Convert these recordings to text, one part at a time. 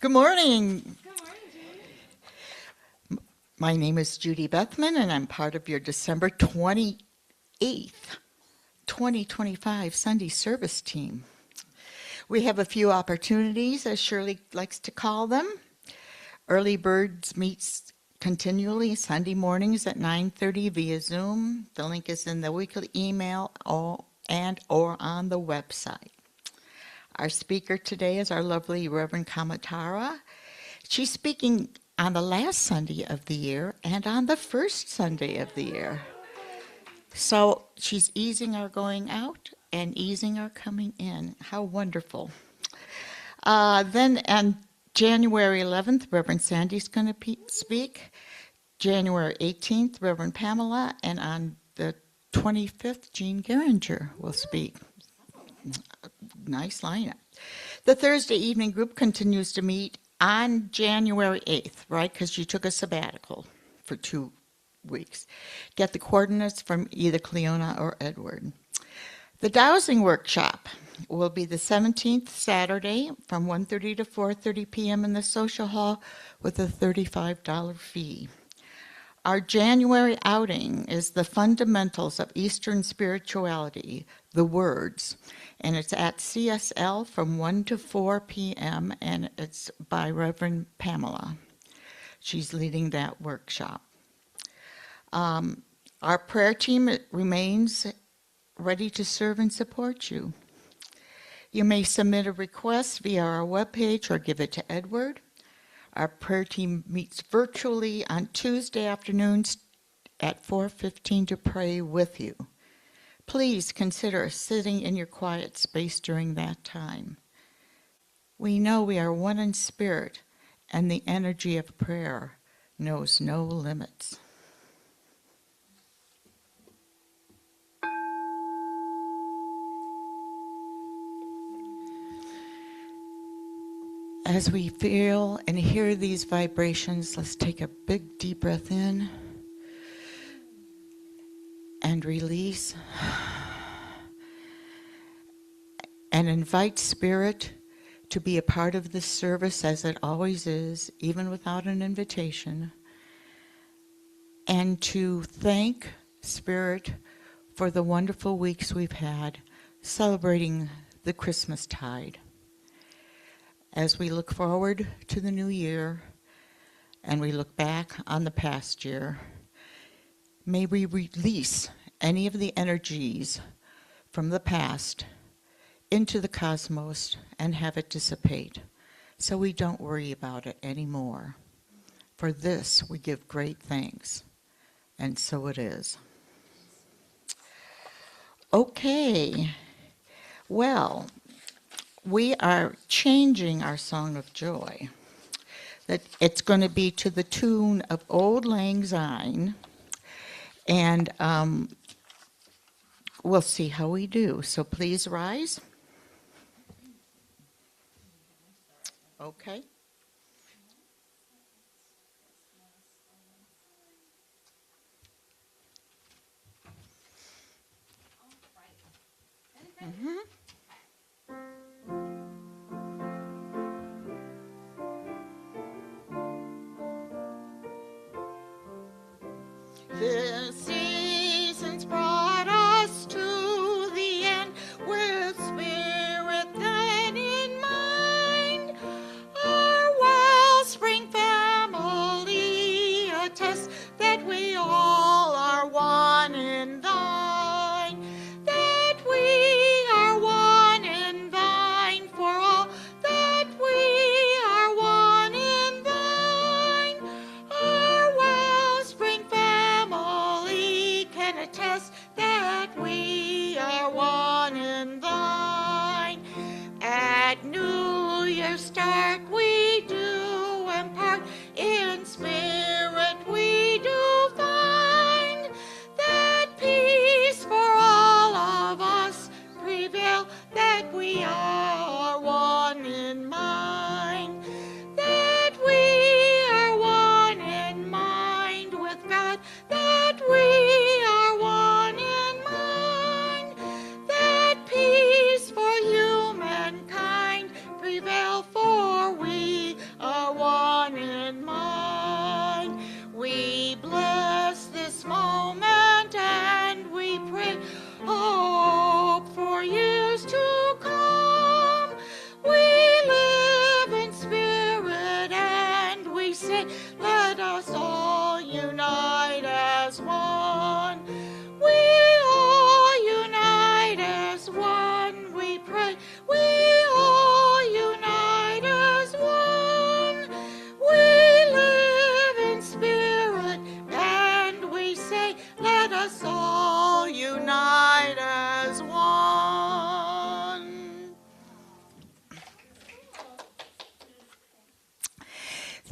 Good morning. My name is Judy Bethman, and I'm part of your December 28th, 2025 Sunday service team. We have a few opportunities, as Shirley likes to call them. Early Birds meets continually Sunday mornings at 9:30 via Zoom. The link is in the weekly email or on the website. Our speaker today is our lovely Reverend Kamatara. She's speaking on the last Sunday of the year and on the first Sunday of the year. So she's easing our going out and easing our coming in. How wonderful. Then on January 11th, Reverend Sandy's going to speak. January 18th, Reverend Pamela. And on the 25th, Jean Geringer will speak. Nice lineup. The Thursday evening group continues to meet on January 8th, right? Because you took a sabbatical for 2 weeks. Get the coordinates from either Cleona or Edward. The dowsing workshop will be the 17th Saturday from 1:30 to 4:30 p.m. in the social hall with a $35 fee. Our January outing is the fundamentals of Eastern spirituality, the words, and it's at CSL from 1 to 4 p.m., and it's by Reverend Pamela. She's leading that workshop. Our prayer team remains ready to serve and support you. You may submit a request via our webpage or give it to Edward. Our prayer team meets virtually on Tuesday afternoons at 4:15 to pray with you. Please consider sitting in your quiet space during that time. We know we are one in spirit, and the energy of prayer knows no limits. As we feel and hear these vibrations, let's take a big deep breath in and release. And invite Spirit to be a part of this service as it always is, even without an invitation. And to thank Spirit for the wonderful weeks we've had celebrating the Christmas tide. As we look forward to the new year and we look back on the past year, may we release any of the energies from the past into the cosmos and have it dissipate so we don't worry about it anymore. For this we give great thanks, and so it is. Okay, well, we are changing our song of joy. That it's going to be to the tune of Old Lang Syne, and we'll see how we do. So please rise. Okay. Mm-hmm. The seasons brought us to the end with spirit then in mind. Our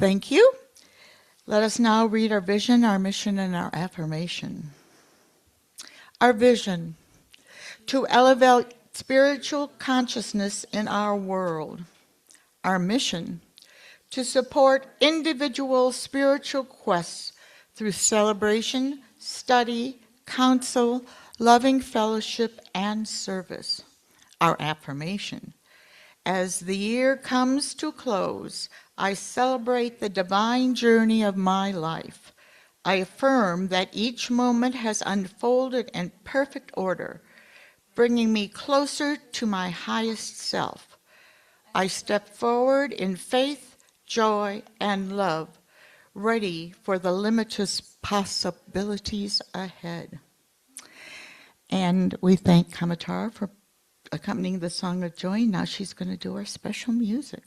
Thank you. Let us now read our vision, our mission, and our affirmation. Our vision: to elevate spiritual consciousness in our world. Our mission: to support individual spiritual quests through celebration, study, counsel, loving fellowship, and service. Our affirmation: as the year comes to close, I celebrate the divine journey of my life. I affirm that each moment has unfolded in perfect order, bringing me closer to my highest self. I step forward in faith, joy, and love, ready for the limitless possibilities ahead. And we thank Kamatara for accompanying the Song of Joy. Now she's going to do our special music.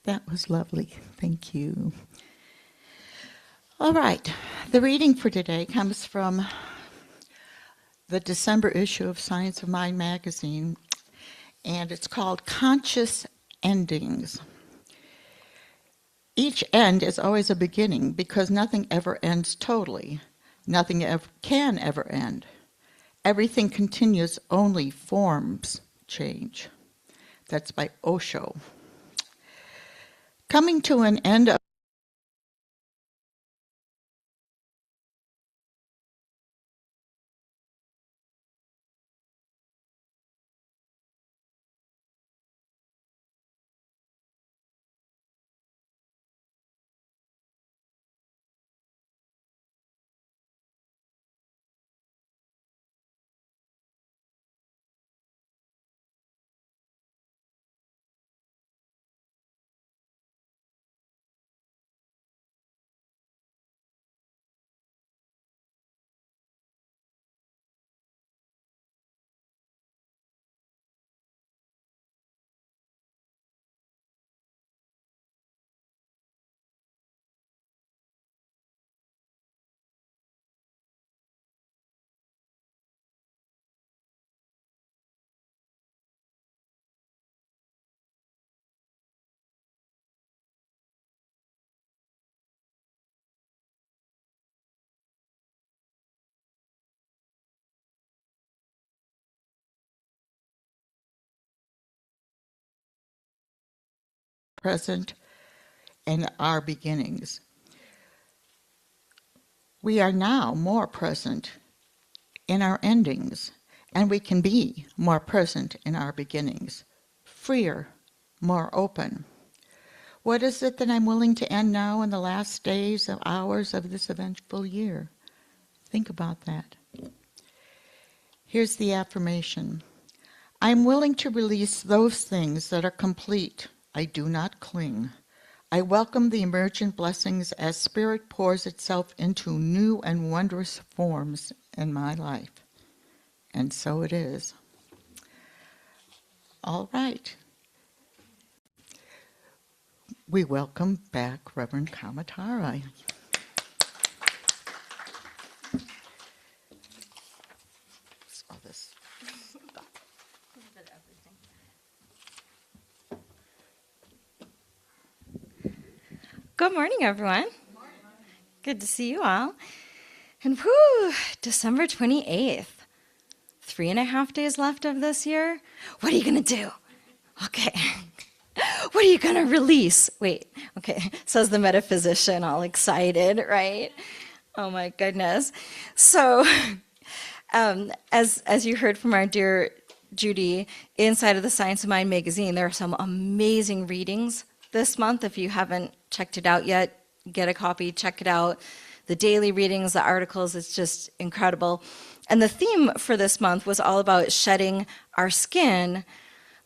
That was lovely. Thank you. All right. The reading for today comes from the December issue of Science of Mind magazine, and it's called Conscious Endings. Each end is always a beginning because nothing ever ends totally. Nothing can ever end. Everything continues, only forms change. That's by Osho. Coming to an end of present and our beginnings. We are now more present in our endings, and we can be more present in our beginnings, freer, more open. What is it that I'm willing to end now in the last days of hours of this eventful year? Think about that. Here's the affirmation. I'm willing to release those things that are complete. I do not cling. I welcome the emergent blessings as Spirit pours itself into new and wondrous forms in my life. And so it is. All right. We welcome back Reverend Kamatara. All this. Good morning, everyone. Good to see you all. And whew, December 28th. 3.5 days left of this year. What are you going to do? Okay. What are you going to release? Wait, okay, says the metaphysician, all excited, right? Oh my goodness. So, as you heard from our dear Judy, inside of the Science of Mind magazine, there are some amazing readings this month. If you haven't checked it out yet, get a copy, check it out. The daily readings, the articles, it's just incredible. And the theme for this month was all about shedding our skin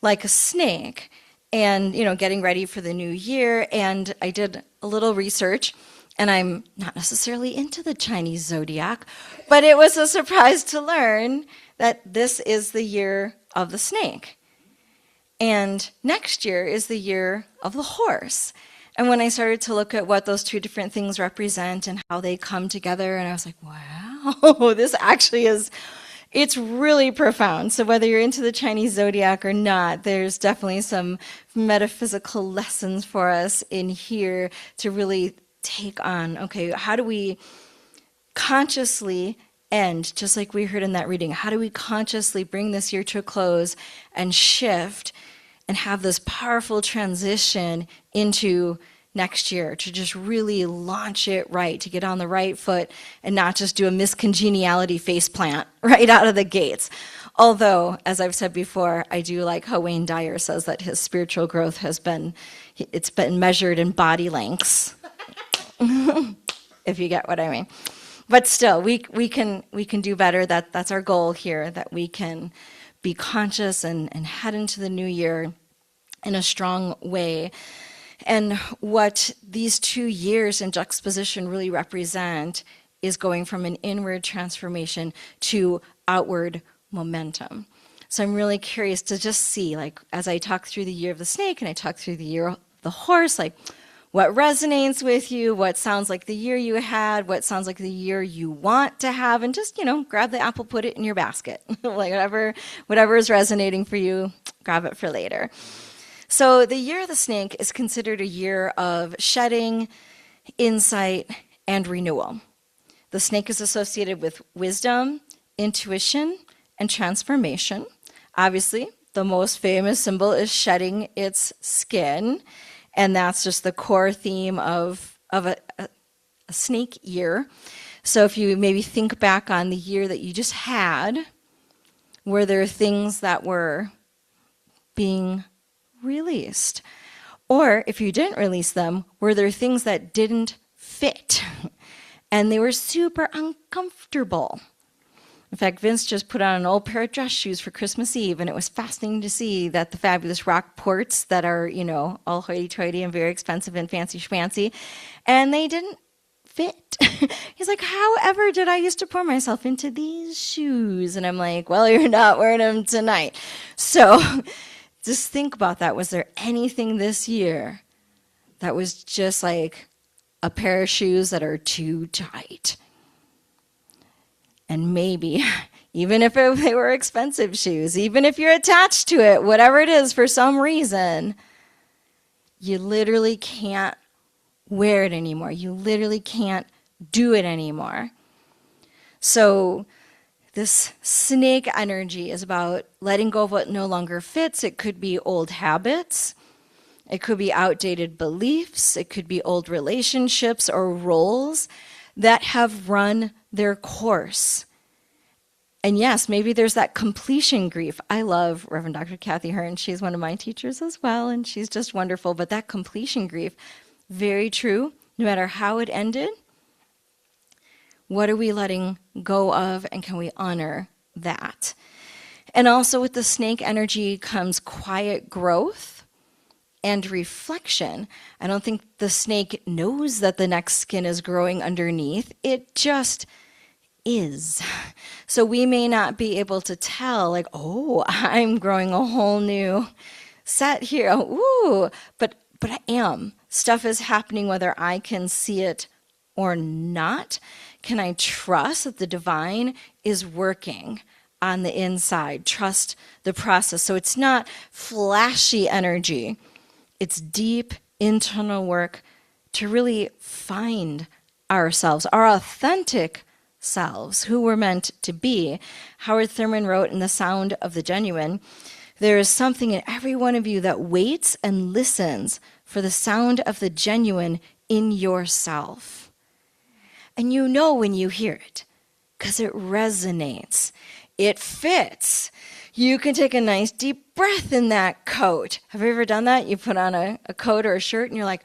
like a snake and, getting ready for the new year. And I did a little research, and I'm not necessarily into the Chinese zodiac, but it was a surprise to learn that this is the year of the snake. And next year is the year of the horse. And when I started to look at what those two different things represent and how they come together, and I was like, wow, this actually is, it's really profound. So whether you're into the Chinese zodiac or not, there's definitely some metaphysical lessons for us in here to really take on, okay, how do we consciously end, just like we heard in that reading, how do we consciously bring this year to a close and shift and have this powerful transition into next year to just really launch it right, to get on the right foot and not just do a miscongeniality face plant right out of the gates. Although, as I've said before, I do like how Wayne Dyer says that his spiritual growth it's been measured in body lengths, if you get what I mean. But still, we can do better. That's our goal here, that we can be conscious and head into the new year in a strong way. And what these 2 years in juxtaposition really represent is going from an inward transformation to outward momentum. So I'm really curious to just see, like, as I talk through the year of the snake and I talk through the year of the horse, like what resonates with you, what sounds like the year you had, what sounds like the year you want to have, and just, grab the apple, put it in your basket. Like whatever is resonating for you, grab it for later. So the year of the snake is considered a year of shedding, insight, and renewal. The snake is associated with wisdom, intuition, and transformation. Obviously, the most famous symbol is shedding its skin, and that's just the core theme of a snake year. So if you maybe think back on the year that you just had, were there things that were being released? Or if you didn't release them, were there things that didn't fit and they were super uncomfortable? In fact, Vince just put on an old pair of dress shoes for Christmas Eve, and it was fascinating to see that the fabulous Rockports that are, all hoity-toity and very expensive and fancy schmancy, and they didn't fit. He's like, however did I used to pour myself into these shoes? And I'm like, well, you're not wearing them tonight. So just think about that. Was there anything this year that was just like a pair of shoes that are too tight? And maybe, even if they were expensive shoes, even if you're attached to it, whatever it is, for some reason, you literally can't wear it anymore. You literally can't do it anymore. So this snake energy is about letting go of what no longer fits. It could be old habits. It could be outdated beliefs. It could be old relationships or roles that have run their course. And yes, maybe there's that completion grief. I love Reverend Dr. Kathy Hearn. She's one of my teachers as well, and she's just wonderful. But that completion grief, very true. No matter how it ended, what are we letting go of, and can we honor that? And also with the snake energy comes quiet growth and reflection. I don't think the snake knows that the next skin is growing underneath. It just is. So we may not be able to tell, like, oh, I'm growing a whole new set here. Ooh, but I am. Stuff is happening whether I can see it or not. Can I trust that the divine is working on the inside? Trust the process. So it's not flashy energy. It's deep internal work to really find ourselves, our authentic selves, who we're meant to be. Howard Thurman wrote in The Sound of the Genuine, there is something in every one of you that waits and listens for the sound of the genuine in yourself. And you know when you hear it, because it resonates. It fits. You can take a nice deep breath in that coat. Have you ever done that? You put on a coat or a shirt and you're like,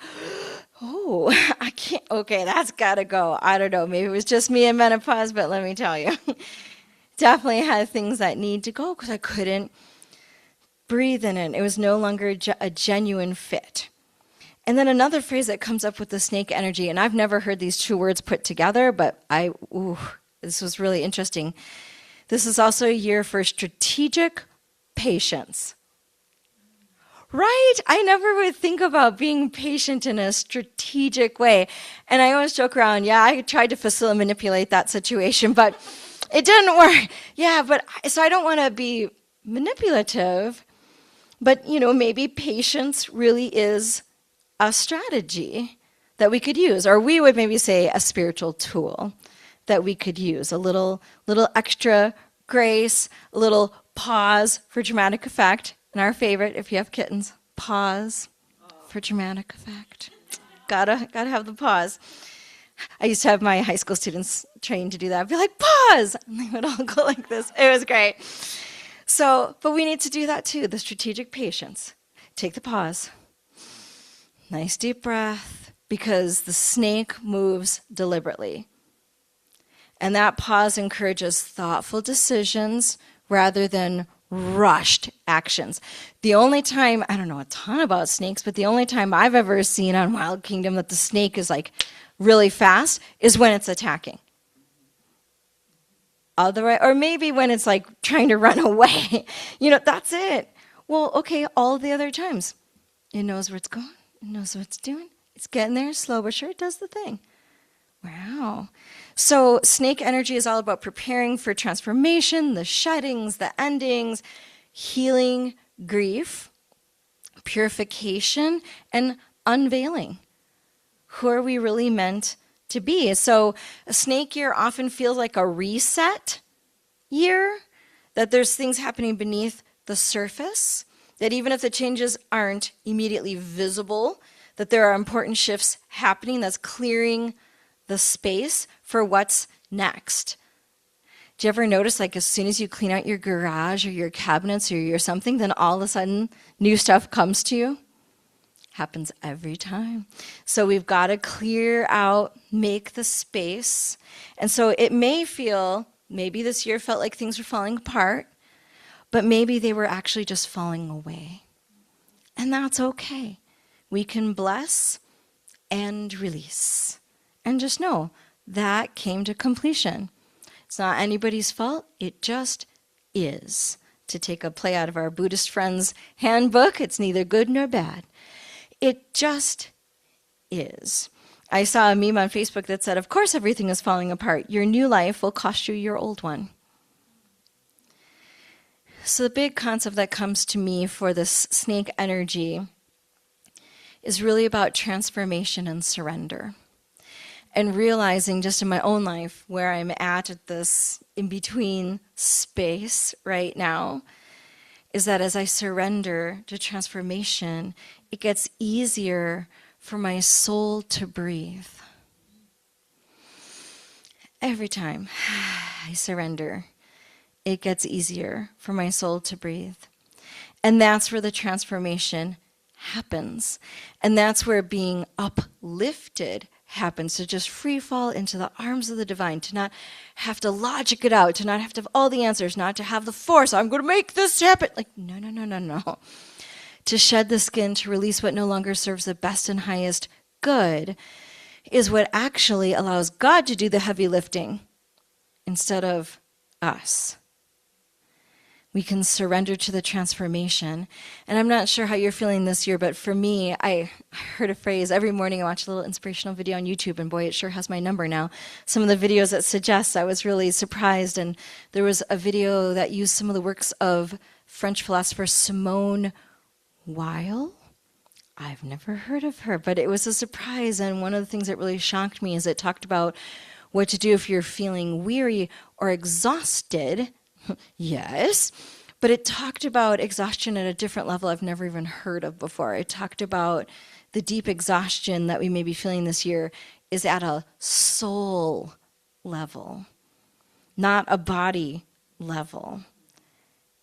oh, I can't, okay, that's gotta go. I don't know, maybe it was just me in menopause, but let me tell you, definitely had things that need to go because I couldn't breathe in it. It was no longer a genuine fit. And then another phrase that comes up with the snake energy, and I've never heard these two words put together, but this was really interesting. This is also a year for strategic patience. Right? I never would think about being patient in a strategic way. And I always joke around, I tried to facilitate manipulate that situation, but it didn't work. So I don't want to be manipulative, but maybe patience really is a strategy that we could use, or we would maybe say a spiritual tool that we could use, a little extra grace, a little pause for dramatic effect. And our favorite, if you have kittens, pause for dramatic effect. Gotta have the pause. I used to have my high school students trained to do that. I'd be like, pause! And they would all go like this. It was great. So, but we need to do that too, the strategic patience. Take the pause. Nice deep breath, because the snake moves deliberately. And that pause encourages thoughtful decisions rather than rushed actions. The only time, I don't know a ton about snakes, but the only time I've ever seen on Wild Kingdom that the snake is like really fast is when it's attacking. Otherwise, or maybe when it's like trying to run away. That's it. Well, okay, all the other times, it knows where it's going. It knows what it's doing. It's getting there slow but sure. It does the thing. Wow. So snake energy is all about preparing for transformation, the sheddings, the endings, healing, grief, purification, and unveiling. Who are we really meant to be? So a snake year often feels like a reset year, that there's things happening beneath the surface, that even if the changes aren't immediately visible, that there are important shifts happening that's clearing the space for what's next. Do you ever notice, like, as soon as you clean out your garage or your cabinets or your something, then all of a sudden new stuff comes to you? Happens every time. So we've got to clear out, make the space. And so it may feel, maybe this year felt like things were falling apart, but maybe they were actually just falling away. And that's okay. We can bless and release. And just know that came to completion. It's not anybody's fault. It just is. To take a play out of our Buddhist friend's handbook, it's neither good nor bad. It just is. I saw a meme on Facebook that said, of course everything is falling apart. Your new life will cost you your old one. So the big concept that comes to me for this snake energy is really about transformation and surrender. And realizing just in my own life where I'm at this in-between space right now, is that as I surrender to transformation, it gets easier for my soul to breathe. Every time I surrender, it gets easier for my soul to breathe. And that's where the transformation happens. And that's where being uplifted happens, to just free fall into the arms of the divine, to not have to logic it out, to not have to have all the answers, not to have the force, I'm going to make this happen. Like, no. To shed the skin, to release what no longer serves the best and highest good is what actually allows God to do the heavy lifting instead of us. We can surrender to the transformation. And I'm not sure how you're feeling this year, but for me, I heard a phrase. Every morning I watch a little inspirational video on YouTube, and boy, it sure has my number now. Some of the videos that suggest, I was really surprised. And there was a video that used some of the works of French philosopher Simone Weil. I've never heard of her, but it was a surprise. And one of the things that really shocked me is it talked about what to do if you're feeling weary or exhausted. Yes, but it talked about exhaustion at a different level I've never even heard of before. It talked about the deep exhaustion that we may be feeling this year is at a soul level, not a body level.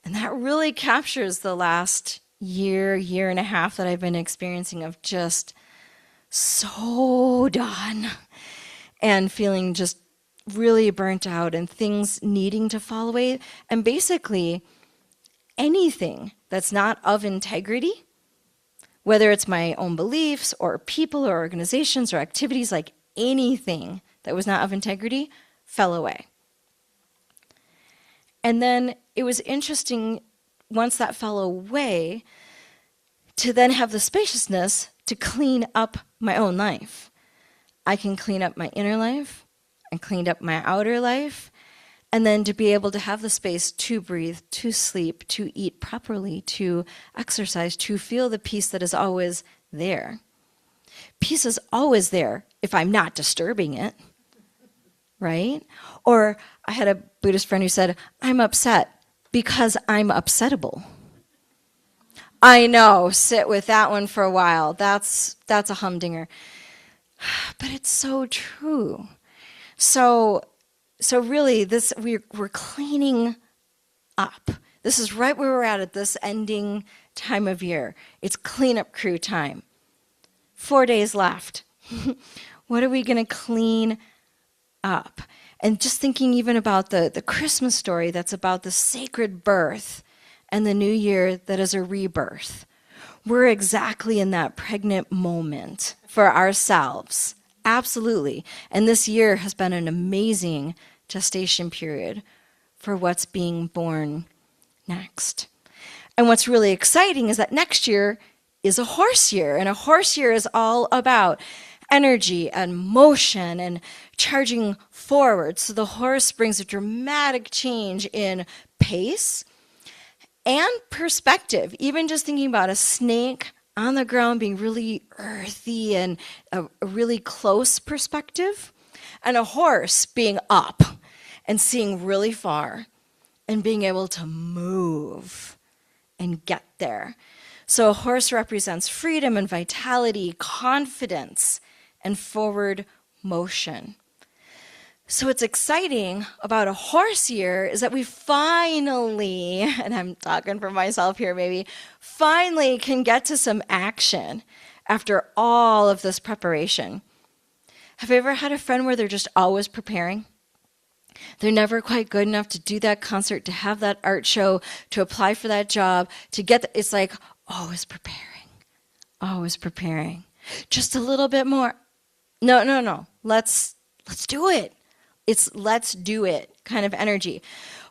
And that really captures the last year and a half that I've been experiencing of just so done and feeling just really burnt out and things needing to fall away. And basically, anything that's not of integrity, whether it's my own beliefs or people or organizations or activities, like anything that was not of integrity, fell away. And then it was interesting, once that fell away, to then have the spaciousness to clean up my own life. I can clean up my inner life. I cleaned up my outer life, and then to be able to have the space to breathe, to sleep, to eat properly, to exercise, to feel the peace that is always there. Peace is always there if I'm not disturbing it, right? Or I had a Buddhist friend who said, I'm upset because I'm upsettable. I know, sit with that one for a while. That's a humdinger. But it's so true. So really, we're cleaning up. This is right where we're at this ending time of year. It's cleanup crew time. 4 days left. What are we going to clean up? And just thinking even about the Christmas story that's about the sacred birth and the new year that is a rebirth. We're exactly in that pregnant moment for ourselves. Absolutely. And this year has been an amazing gestation period for what's being born next. And what's really exciting is that next year is a horse year. And a horse year is all about energy and motion and charging forward. So the horse brings a dramatic change in pace and perspective. Even just thinking about a snake on the ground being really earthy and a really close perspective, and a horse being up and seeing really far and being able to move and get there. So a horse represents freedom and vitality, confidence, and forward motion. So what's exciting about a horse year is that we finally, and I'm talking for myself here maybe, finally can get to some action after all of this preparation. Have you ever had a friend where they're just always preparing? They're never quite good enough to do that concert, to have that art show, to apply for that job, to get it's like always preparing, always preparing. Just a little bit more. No. Let's do it. It's let's do it kind of energy.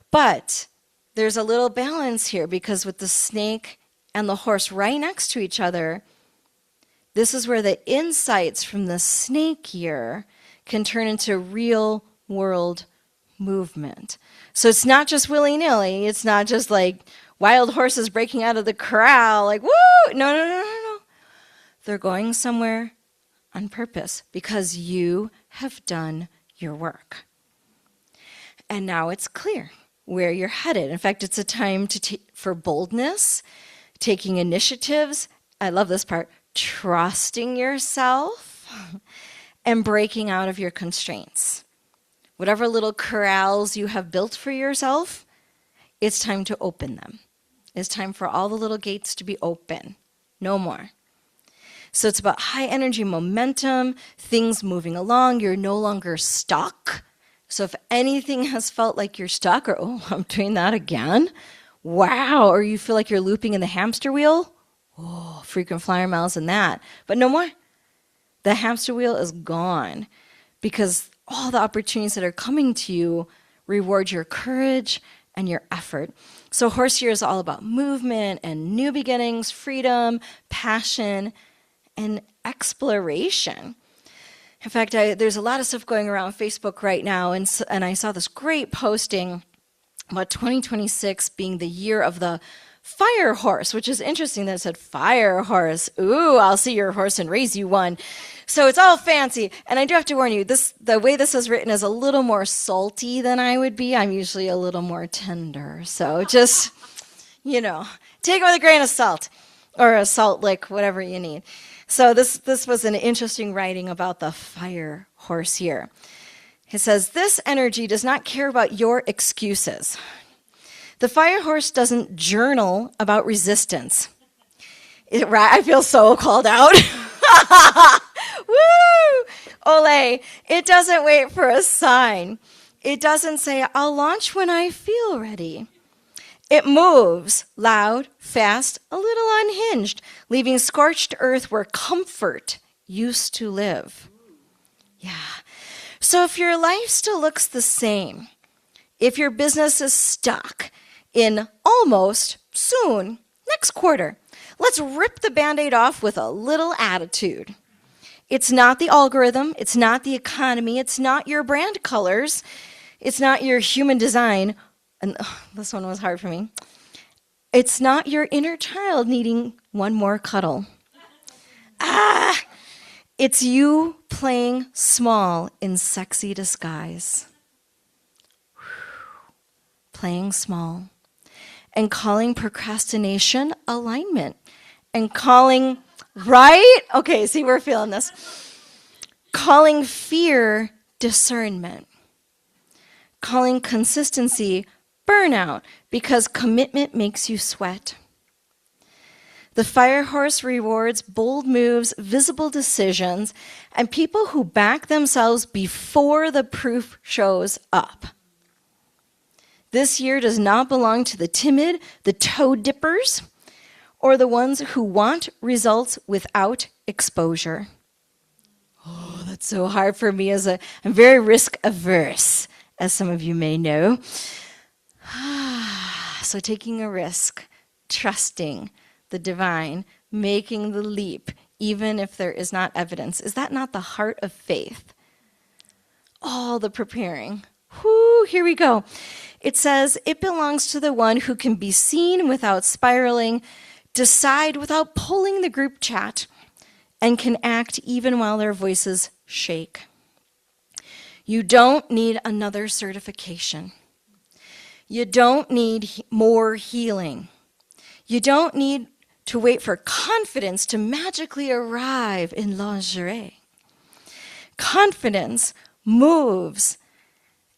But there's a little balance here because with the snake and the horse right next to each other, this is where the insights from the snake year can turn into real world movement. So it's not just willy-nilly. It's not just like wild horses breaking out of the corral, like, woo! No. They're going somewhere on purpose because you have done your work. And now it's clear where you're headed. In fact, it's a time for boldness, taking initiatives. I love this part. Trusting yourself and breaking out of your constraints. Whatever little corrals you have built for yourself, it's time to open them. It's time for all the little gates to be open. No more. So it's about high energy momentum, things moving along. You're no longer stuck. So if anything has felt like you're stuck or, oh, I'm doing that again, wow, or you feel like you're looping in the hamster wheel, oh, frequent flyer miles in that. But no more. The hamster wheel is gone because all the opportunities that are coming to you reward your courage and your effort. So horse year is all about movement and new beginnings, freedom, passion, and exploration. In fact, there's a lot of stuff going around Facebook right now, and I saw this great posting about 2026 being the year of the fire horse, which is interesting that it said fire horse. Ooh, I'll see your horse and raise you one. So it's all fancy. And I do have to warn you, the way this is written is a little more salty than I would be. I'm usually a little more tender. So just, take it with a grain of salt or a salt lick, whatever you need. So this was an interesting writing about the fire horse here. It says, this energy does not care about your excuses. The fire horse doesn't journal about resistance. I feel so called out. Woo! Ole. It doesn't wait for a sign. It doesn't say, I'll launch when I feel ready. It moves, loud, fast, a little unhinged, leaving scorched earth where comfort used to live. Yeah. So if your life still looks the same, if your business is stuck in almost soon, next quarter, let's rip the Band-Aid off with a little attitude. It's not the algorithm. It's not the economy. It's not your brand colors. It's not your human design. And this one was hard for me. It's not your inner child needing one more cuddle. It's you playing small in sexy disguise. Playing small. And calling procrastination alignment. And calling, right? Okay, see, we're feeling this. Calling fear discernment. Calling consistency burnout, because commitment makes you sweat. The fire horse rewards bold moves, visible decisions, and people who back themselves before the proof shows up. This year does not belong to the timid, the toe dippers, or the ones who want results without exposure. Oh, that's so hard for me I'm very risk averse, as some of you may know. So taking a risk, trusting the divine, making the leap, even if there is not evidence. Is that not the heart of faith? All the preparing. Whoo, here we go. It says, it belongs to the one who can be seen without spiraling, decide without pulling the group chat, and can act even while their voices shake. You don't need another certification. You don't need more healing. You don't need to wait for confidence to magically arrive in lingerie. Confidence moves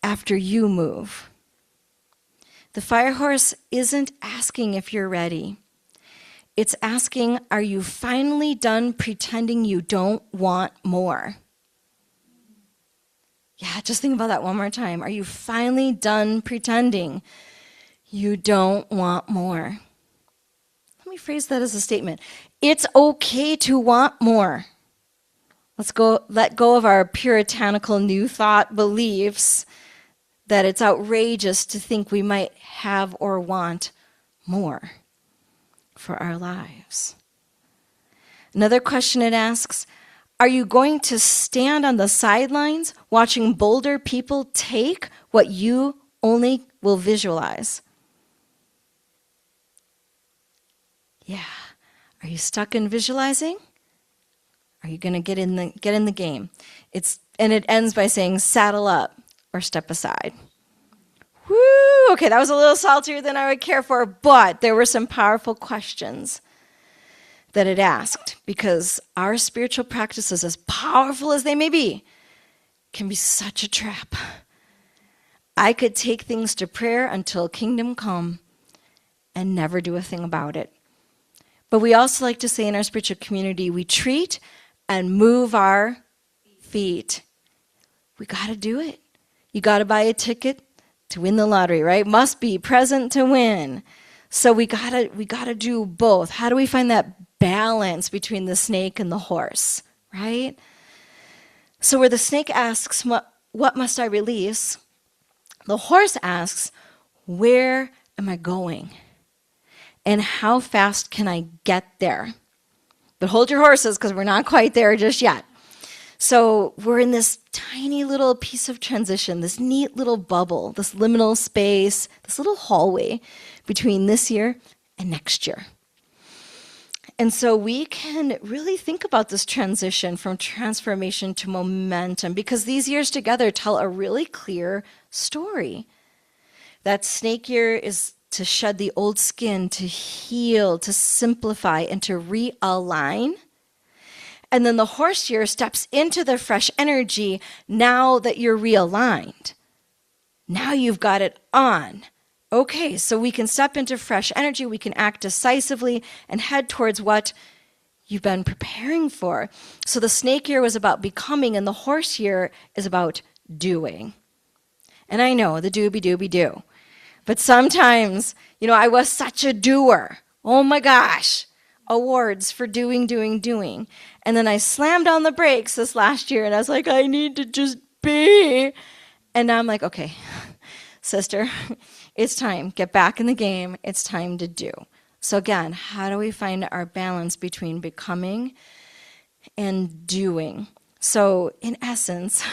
after you move. The fire horse isn't asking if you're ready. It's asking, are you finally done pretending you don't want more? Yeah, just think about that one more time. Are you finally done pretending you don't want more? Let me phrase that as a statement. It's okay to want more. Let go of our puritanical new thought beliefs that it's outrageous to think we might have or want more for our lives. Another question it asks, are you going to stand on the sidelines watching bolder people take what you only will visualize? Yeah. Are you stuck in visualizing? Are you going to get in the game? And it ends by saying saddle up or step aside. Woo! Okay, that was a little saltier than I would care for, but there were some powerful questions that it asked, because our spiritual practices, as powerful as they may be, can be such a trap. I could take things to prayer until kingdom come and never do a thing about it. But we also like to say in our spiritual community, we treat and move our feet. We got to do it. You got to buy a ticket to win the lottery, right? Must be present to win. So we got to do both. How do we find that balance between the snake and the horse, right? So where the snake asks, what must I release? The horse asks, where am I going? And how fast can I get there? But hold your horses, because we're not quite there just yet. So we're in this tiny little piece of transition, this neat little bubble, this liminal space, this little hallway between this year and next year. And so we can really think about this transition from transformation to momentum, because these years together tell a really clear story. That snake year is to shed the old skin, to heal, to simplify, and to realign. And then the horse year steps into the fresh energy now that you're realigned. Now you've got it on. Okay, so we can step into fresh energy, we can act decisively and head towards what you've been preparing for. So the snake year was about becoming, and the horse year is about doing. And I know, the do. But sometimes, I was such a doer. Oh my gosh. Awards for doing. And then I slammed on the brakes this last year, and I was like, I need to just be. And now I'm like, okay, sister, it's time. Get back in the game. It's time to do. So again, how do we find our balance between becoming and doing? So in essence,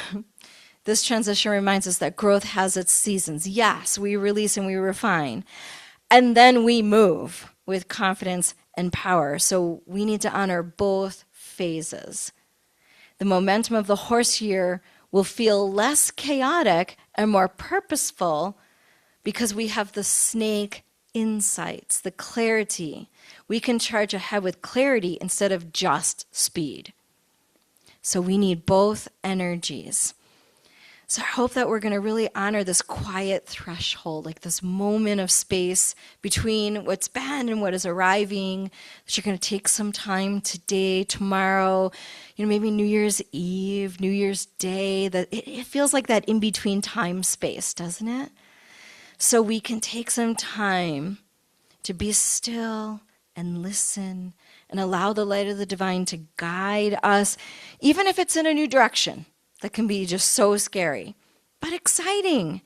this transition reminds us that growth has its seasons. Yes, we release and we refine. And then we move with confidence and power. So we need to honor both phases. The momentum of the horse year will feel less chaotic and more purposeful because we have the snake insights, the clarity. We can charge ahead with clarity instead of just speed. So we need both energies. So I hope that we're going to really honor this quiet threshold, like this moment of space between what's been and what is arriving, that you're going to take some time today, tomorrow, maybe New Year's Eve, New Year's Day, that it feels like that in-between time space, doesn't it? So we can take some time to be still and listen and allow the light of the divine to guide us, even if it's in a new direction. That can be just so scary, but exciting.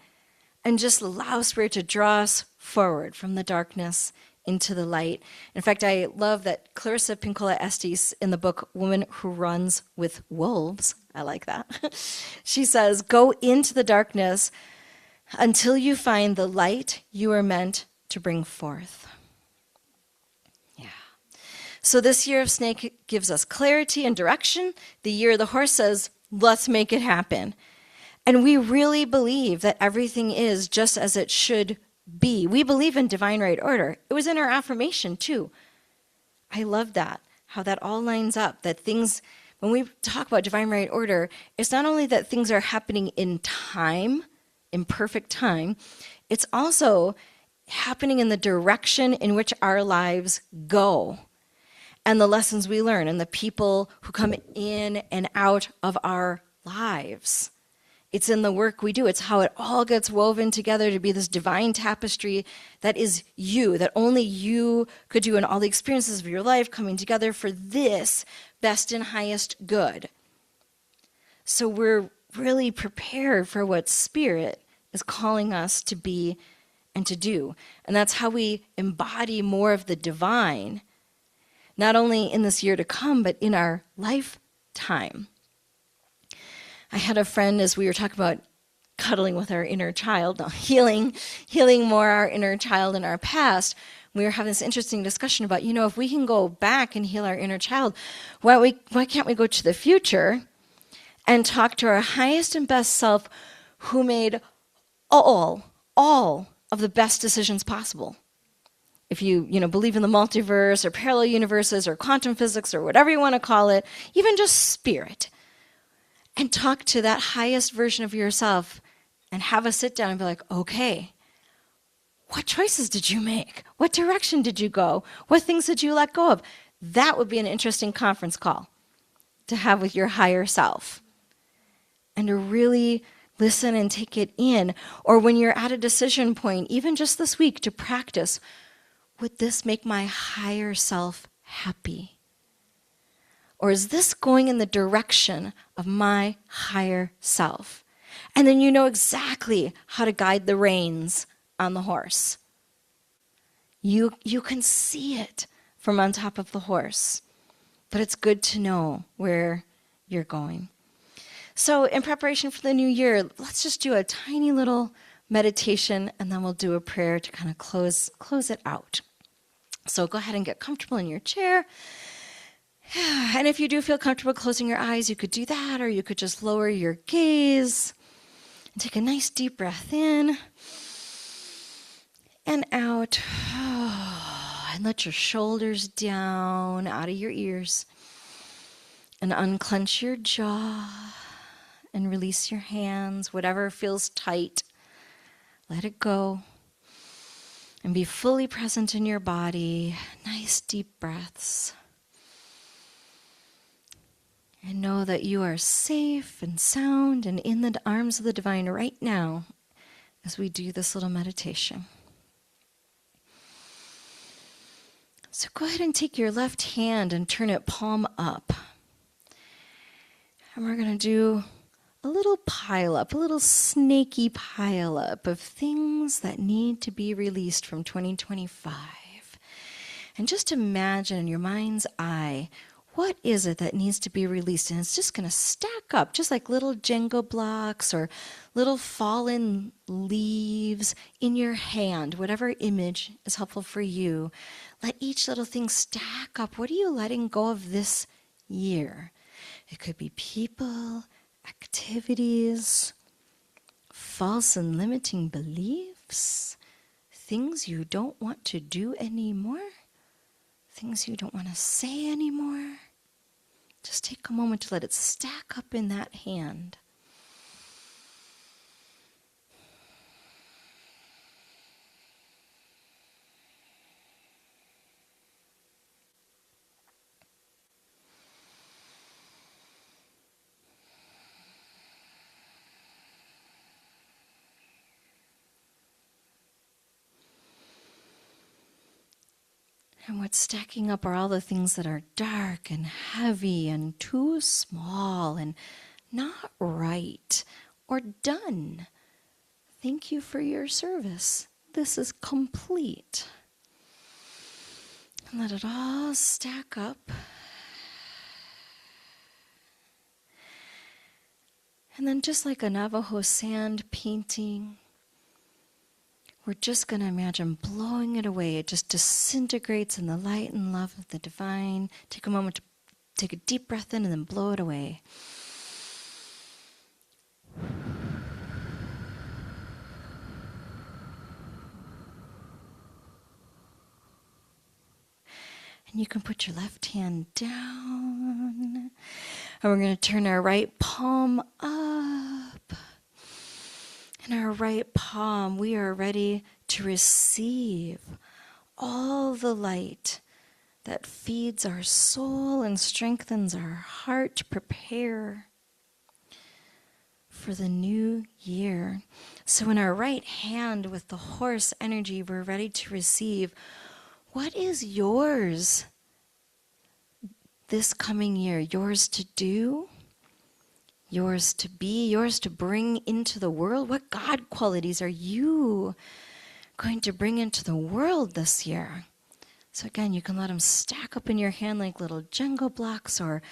And just allow Spirit to draw us forward from the darkness into the light. In fact, I love that Clarissa Pinkola Estes in the book Woman Who Runs with Wolves, I like that. She says, go into the darkness until you find the light you are meant to bring forth. Yeah. So this year of snake gives us clarity and direction. The year of the horse says, let's make it happen. And we really believe that everything is just as it should be. We believe in divine right order. It was in our affirmation too. I love that, how that all lines up, that things, when we talk about divine right order, it's not only that things are happening in time, in perfect time, it's also happening in the direction in which our lives go and the lessons we learn and the people who come in and out of our lives. It's in the work we do. It's how it all gets woven together to be this divine tapestry that is you, that only you could do, and all the experiences of your life coming together for this best and highest good. So we're really prepared for what Spirit is calling us to be and to do. And that's how we embody more of the divine, not only in this year to come, but in our lifetime. I had a friend, as we were talking about cuddling with our inner child, healing more our inner child in our past. We were having this interesting discussion about, if we can go back and heal our inner child, why can't we go to the future and talk to our highest and best self who made all of the best decisions possible? If you believe in the multiverse or parallel universes or quantum physics or whatever you want to call it, even just spirit, and talk to that highest version of yourself and have a sit down and be like, okay, what choices did you make? What direction did you go? What things did you let go of? That would be an interesting conference call to have with your higher self and to really listen and take it in. Or when you're at a decision point, even just this week, to practice, would this make my higher self happy? Or is this going in the direction of my higher self? And then you know exactly how to guide the reins on the horse. You can see it from on top of the horse, but it's good to know where you're going. So in preparation for the new year, let's just do a tiny little meditation, and then we'll do a prayer to kind of close it out. So go ahead and get comfortable in your chair. And if you do feel comfortable closing your eyes, you could do that, or you could just lower your gaze and take a nice deep breath in and out. And let your shoulders down out of your ears. And unclench your jaw and release your hands. Whatever feels tight, let it go. And be fully present in your body. Nice deep breaths. And know that you are safe and sound and in the arms of the divine right now as we do this little meditation. So go ahead and take your left hand and turn it palm up. And we're going to do a little pile up, a little snaky pile up of things that need to be released from 2025. And just imagine in your mind's eye, what is it that needs to be released? And it's just going to stack up, just like little Jenga blocks or little fallen leaves in your hand, whatever image is helpful for you. Let each little thing stack up. What are you letting go of this year? It could be people, activities, false and limiting beliefs, things you don't want to do anymore, things you don't want to say anymore. Just take a moment to let it stack up in that hand. And what's stacking up are all the things that are dark and heavy and too small and not right or done. Thank you for your service. This is complete. And let it all stack up. And then just like a Navajo sand painting, we're just going to imagine blowing it away. It just disintegrates in the light and love of the divine. Take a moment to take a deep breath in and then blow it away. And you can put your left hand down. And we're going to turn our right palm up. In our right palm, we are ready to receive all the light that feeds our soul and strengthens our heart to prepare for the new year. So in our right hand with the horse energy, we're ready to receive what is yours this coming year, yours to do, yours to be, yours to bring into the world. What God qualities are you going to bring into the world this year? So again, you can let them stack up in your hand like little Jenga blocks or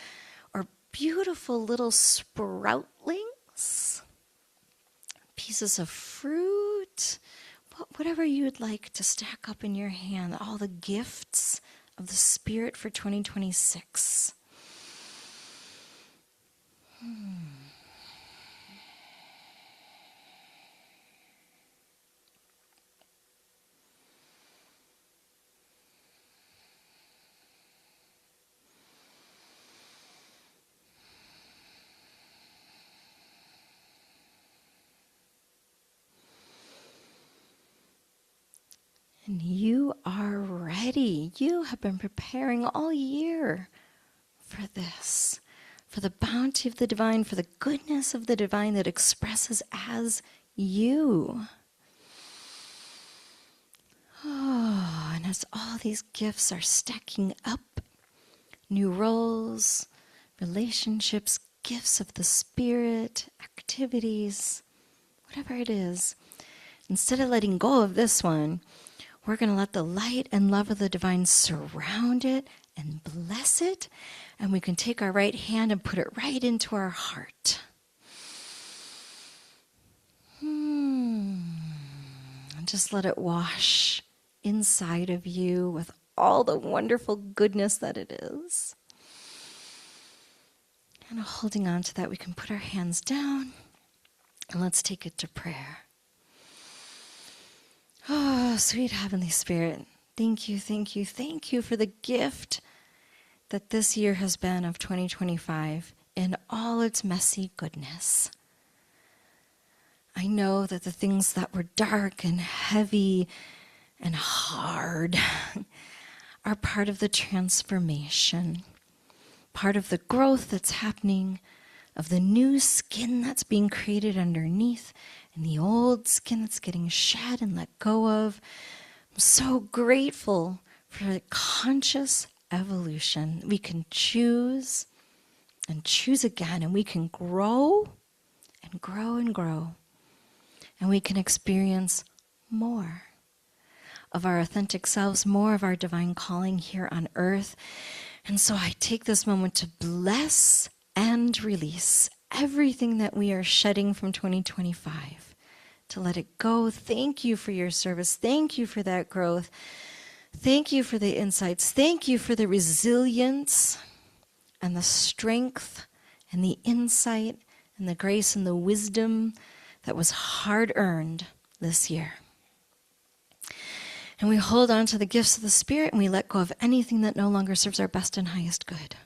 beautiful little sproutlings, pieces of fruit, whatever you'd like to stack up in your hand, all the gifts of the Spirit for 2026. And you are ready. You have been preparing all year for this, for the bounty of the divine, for the goodness of the divine that expresses as you. Oh, and as all these gifts are stacking up, new roles, relationships, gifts of the Spirit, activities, whatever it is, instead of letting go of this one, we're going to let the light and love of the divine surround it and bless it. And we can take our right hand and put it right into our heart. And just let it wash inside of you with all the wonderful goodness that it is. And holding on to that, we can put our hands down and let's take it to prayer. Oh, sweet Heavenly Spirit, thank you, thank you, thank you for the gift that this year has been of 2025 in all its messy goodness. I know that the things that were dark and heavy and hard are part of the transformation, part of the growth that's happening, of the new skin that's being created underneath, and the old skin that's getting shed and let go of. I'm so grateful for the conscious evolution. We can choose and choose again, and we can grow and grow and grow. And we can experience more of our authentic selves, more of our divine calling here on earth. And so I take this moment to bless and release everything that we are shedding from 2025, to let it go. Thank you for your service. Thank you for that growth. Thank you for the insights. Thank you for the resilience and the strength and the insight and the grace and the wisdom that was hard-earned this year. And we hold on to the gifts of the Spirit and we let go of anything that no longer serves our best and highest good.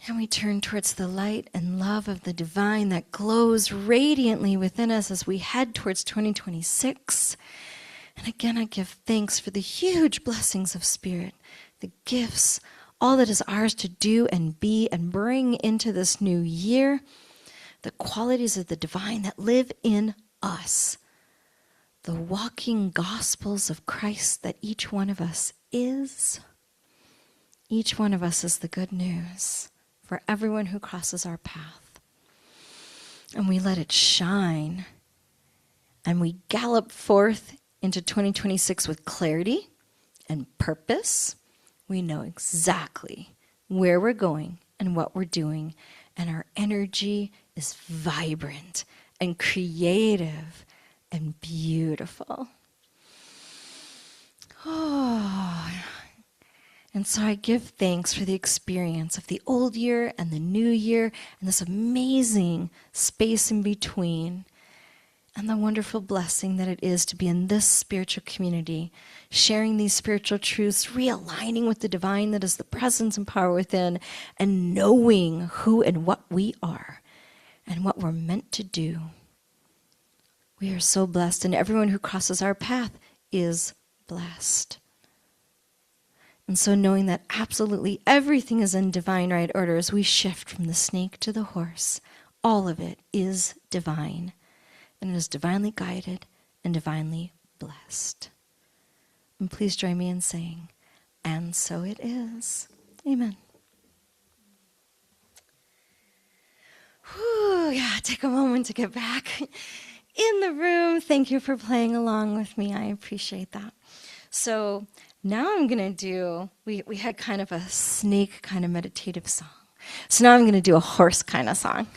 And we turn towards the light and love of the divine that glows radiantly within us as we head towards 2026. And again, I give thanks for the huge blessings of Spirit, the gifts, all that is ours to do and be and bring into this new year, the qualities of the divine that live in us, the walking gospels of Christ that each one of us is. Each one of us is the good news for everyone who crosses our path. And we let it shine. And we gallop forth into 2026 with clarity and purpose. We know exactly where we're going and what we're doing, and our energy is vibrant and creative and beautiful. Oh. And so I give thanks for the experience of the old year and the new year and this amazing space in between, and the wonderful blessing that it is to be in this spiritual community, sharing these spiritual truths, realigning with the divine that is the presence and power within, and knowing who and what we are and what we're meant to do. We are so blessed, and everyone who crosses our path is blessed. And so knowing that absolutely everything is in divine right order as we shift from the snake to the horse, all of it is divine. And it is divinely guided and divinely blessed. And please join me in saying, and so it is. Amen. Whew, yeah, take a moment to get back in the room. Thank you for playing along with me. I appreciate that. So now I'm going to do, we had kind of a snake kind of meditative song. So now I'm going to do a horse kind of song.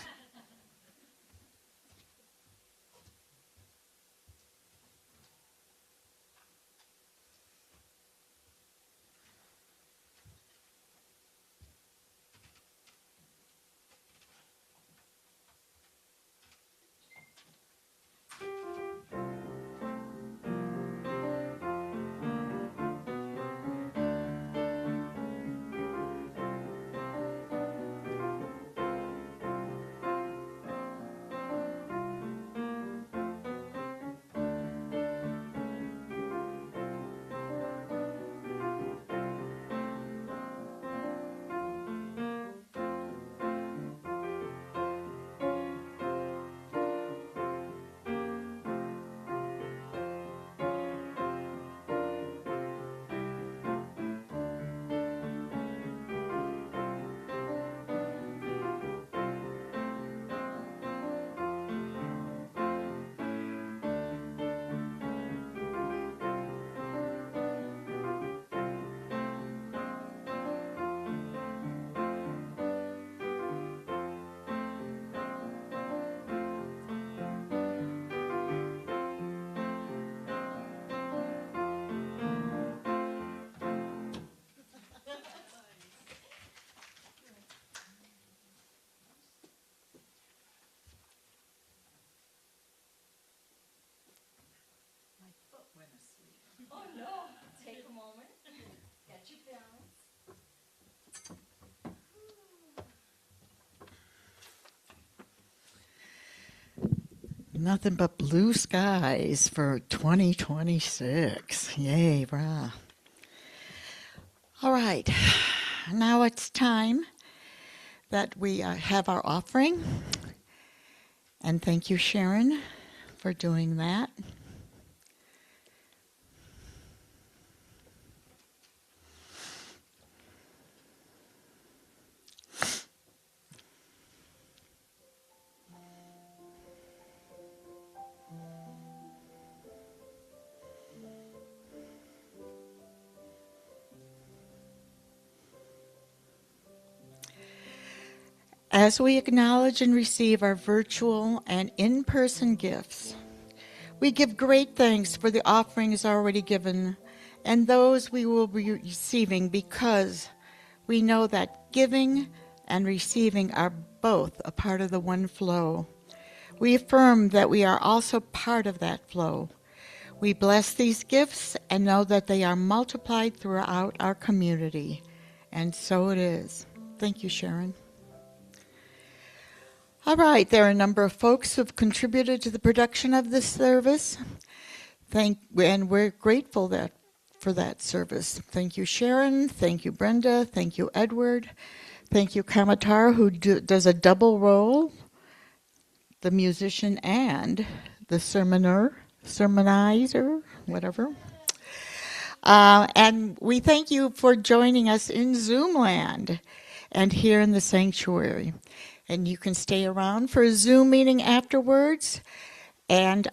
Oh no, take a moment, get your balance. Nothing but blue skies for 2026. Yay, brah. All right, now it's time that we have our offering. And thank you, Sharon, for doing that. As we acknowledge and receive our virtual and in-person gifts, we give great thanks for the offerings already given and those we will be receiving, because we know that giving and receiving are both a part of the one flow. We affirm that we are also part of that flow. We bless these gifts and know that they are multiplied throughout our community. And so it is. Thank you, Sharon. All right, there are a number of folks who have contributed to the production of this service. And we're grateful for that service. Thank you, Sharon. Thank you, Brenda. Thank you, Edward. Thank you, Kamatara, who does a double role, the musician and the sermonizer, whatever. And we thank you for joining us in Zoomland and here in the sanctuary. And you can stay around for a Zoom meeting afterwards and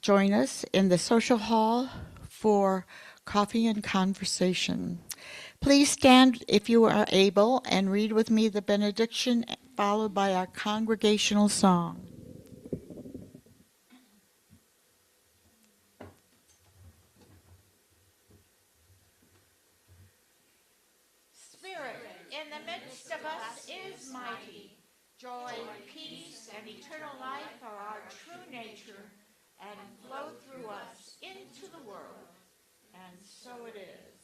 join us in the social hall for Coffee and Conversation. Please stand if you are able and read with me the benediction followed by our congregational song. Spirit in the midst of us is mighty. Joy, peace, and eternal life are our true nature and flow through us into the world. And so it is.